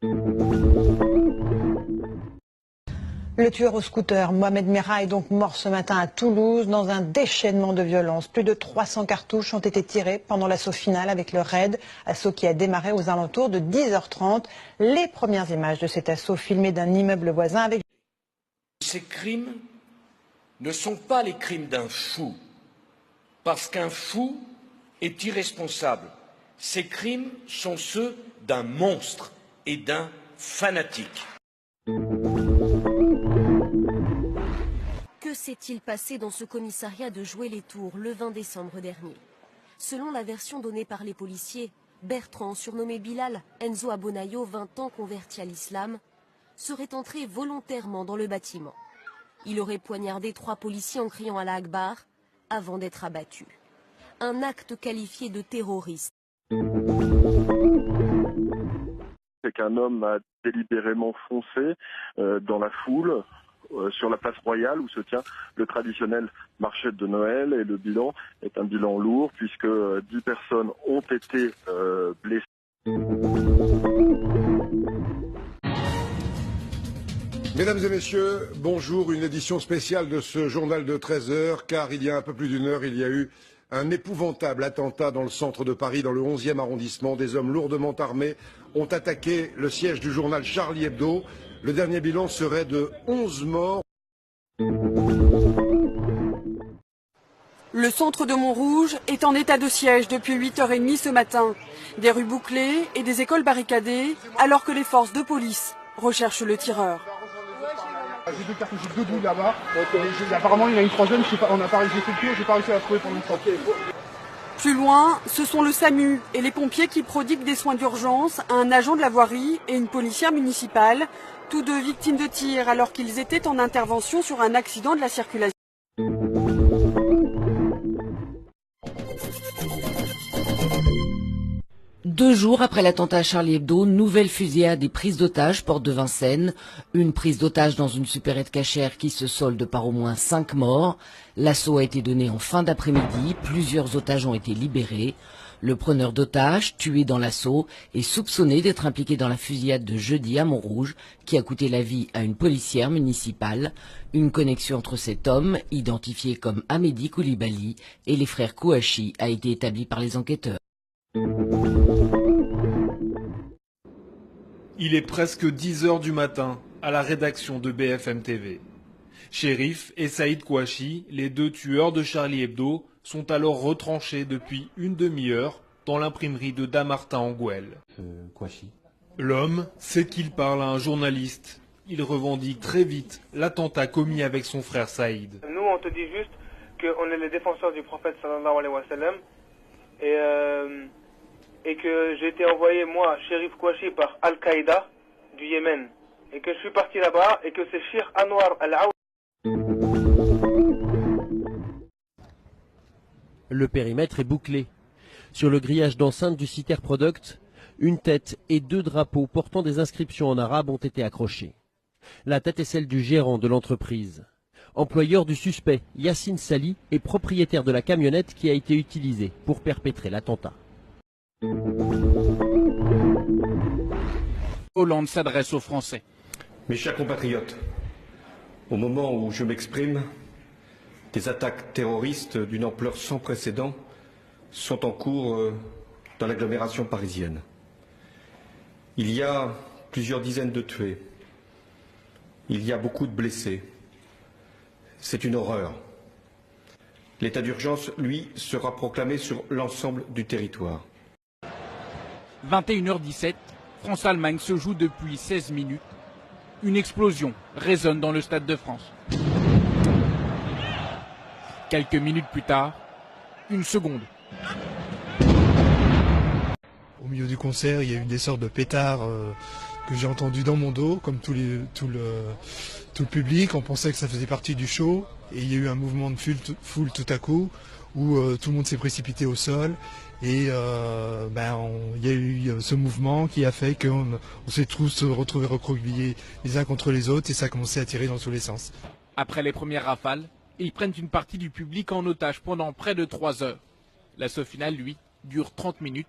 Le tueur au scooter, Mohamed Merah, est donc mort ce matin à Toulouse dans un déchaînement de violence. Plus de 300 cartouches ont été tirées pendant l'assaut final avec le raid, assaut qui a démarré aux alentours de 10h30. Les premières images de cet assaut filmées d'un immeuble voisin avec... Ces crimes ne sont pas les crimes d'un fou, parce qu'un fou est irresponsable. Ces crimes sont ceux d'un monstre et d'un fanatique. Que s'est-il passé dans ce commissariat de Joué-les-Tours le 20 décembre dernier? Selon la version donnée par les policiers, Bertrand, surnommé Bilal, Enzo Abonayo, 20 ans converti à l'islam, serait entré volontairement dans le bâtiment. Il aurait poignardé 3 policiers en criant Allah Akbar avant d'être abattu. Un acte qualifié de terroriste. C'est qu'un homme a délibérément foncé dans la foule sur la place Royale où se tient le traditionnel marché de Noël, et le bilan est un bilan lourd puisque 10 personnes ont été blessées. Mesdames et messieurs, bonjour, une édition spéciale de ce journal de 13 heures, car il y a un peu plus d'une heure, il y a eu un épouvantable attentat dans le centre de Paris, dans le 11e arrondissement. Des hommes lourdement armés ont attaqué le siège du journal Charlie Hebdo. Le dernier bilan serait de 11 morts. Le centre de Montrouge est en état de siège depuis 8h30 ce matin. Des rues bouclées et des écoles barricadées, alors que les forces de police recherchent le tireur. J'ai 2 cartouches, j'ai 2 douilles là-bas. Apparemment, il y en a une troisième, on n'a pas réussi à faire le tour, j'ai pas réussi à la trouver pour l'instant. Plus loin, ce sont le SAMU et les pompiers qui prodiguent des soins d'urgence à un agent de la voirie et une policière municipale, tous deux victimes de tirs alors qu'ils étaient en intervention sur un accident de la circulation. Deux jours après l'attentat à Charlie Hebdo, nouvelle fusillade et prise d'otages porte de Vincennes. Une prise d'otages dans une supérette cachère qui se solde par au moins 5 morts. L'assaut a été donné en fin d'après-midi. Plusieurs otages ont été libérés. Le preneur d'otages, tué dans l'assaut, est soupçonné d'être impliqué dans la fusillade de jeudi à Montrouge, qui a coûté la vie à une policière municipale. Une connexion entre cet homme, identifié comme Amédi Koulibaly, et les frères Kouachi a été établie par les enquêteurs. Il est presque 10h du matin à la rédaction de BFM TV. Chérif et Saïd Kouachi, les 2 tueurs de Charlie Hebdo, sont alors retranchés depuis une demi-heure dans l'imprimerie de Damartin en Gouel. L'homme sait qu'il parle à un journaliste. Il revendique très vite l'attentat commis avec son frère Saïd. Nous, on te dit juste qu'on est les défenseurs du prophète sallallahu alayhi wa sallam et que j'ai été envoyé, moi, Chérif Kouachi, par Al-Qaïda du Yémen, et que je suis parti là-bas, et que c'est Cheikh Anwar Al-Aoud. Le périmètre est bouclé. Sur le grillage d'enceinte du site Air Product, une tête et 2 drapeaux portant des inscriptions en arabe ont été accrochés. La tête est celle du gérant de l'entreprise. Employeur du suspect, Yassine Sali, est propriétaire de la camionnette qui a été utilisée pour perpétrer l'attentat. Hollande s'adresse aux Français. Mes chers compatriotes, au moment où je m'exprime, des attaques terroristes d'une ampleur sans précédent sont en cours dans l'agglomération parisienne. Il y a plusieurs dizaines de tués. Il y a beaucoup de blessés. C'est une horreur. L'état d'urgence, lui, sera proclamé sur l'ensemble du territoire. 21h17, France-Allemagne se joue depuis 16 minutes. Une explosion résonne dans le Stade de France. Quelques minutes plus tard, une seconde. Au milieu du concert, il y a eu des sortes de pétards que j'ai entendus dans mon dos, comme tout le public. On pensait que ça faisait partie du show. Et il y a eu un mouvement de foule tout à coup, où tout le monde s'est précipité au sol. Et il y a eu ce mouvement qui a fait qu'on s'est tous retrouvés recroquevillés les uns contre les autres, et ça a commencé à tirer dans tous les sens. Après les premières rafales, ils prennent une partie du public en otage pendant près de 3 heures. L'assaut final, lui, dure 30 minutes.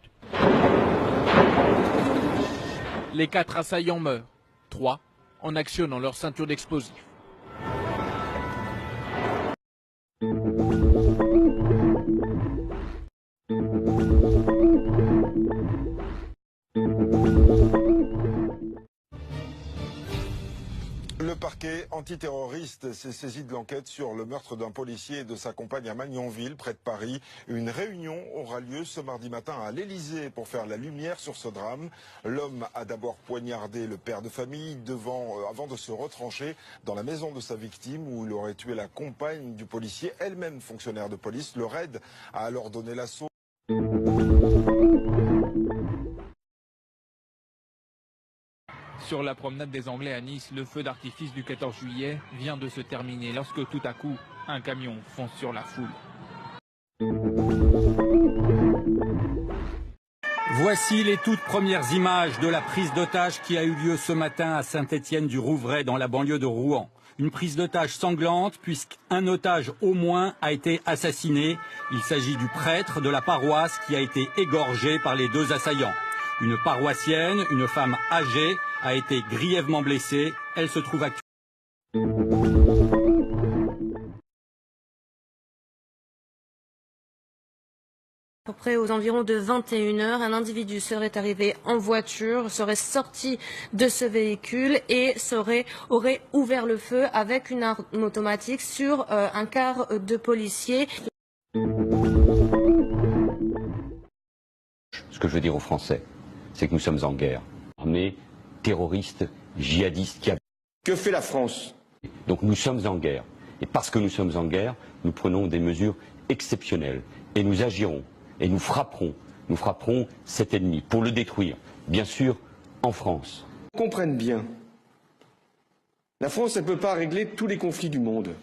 Les 4 assaillants meurent, 3 en actionnant leur ceinture d'explosifs. Le parquet antiterroriste s'est saisi de l'enquête sur le meurtre d'un policier et de sa compagne à Magnanville, près de Paris. Une réunion aura lieu ce mardi matin à l'Élysée pour faire la lumière sur ce drame. L'homme a d'abord poignardé le père de famille avant de se retrancher dans la maison de sa victime où il aurait tué la compagne du policier, elle-même fonctionnaire de police. Le raid a alors donné l'assaut. Sur la promenade des Anglais à Nice, le feu d'artifice du 14 juillet vient de se terminer lorsque tout à coup, un camion fonce sur la foule. Voici les toutes premières images de la prise d'otage qui a eu lieu ce matin à Saint-Étienne-du-Rouvray dans la banlieue de Rouen. Une prise d'otage sanglante puisqu'un otage au moins a été assassiné. Il s'agit du prêtre de la paroisse qui a été égorgé par les 2 assaillants. Une paroissienne, une femme âgée, a été grièvement blessée. Elle se trouve actuellement. À peu près aux environs de 21 h, un individu serait arrivé en voiture, serait sorti de ce véhicule et aurait ouvert le feu avec une arme automatique sur un car de policiers. Ce que je veux dire aux Français, c'est que nous sommes en guerre. Armée, terroriste, djihadiste. Que fait la France? Donc nous sommes en guerre. Et parce que nous sommes en guerre, nous prenons des mesures exceptionnelles. Et nous agirons. Et nous frapperons cet ennemi pour le détruire. Bien sûr, en France. Qu'on comprenne bien. La France, elle ne peut pas régler tous les conflits du monde.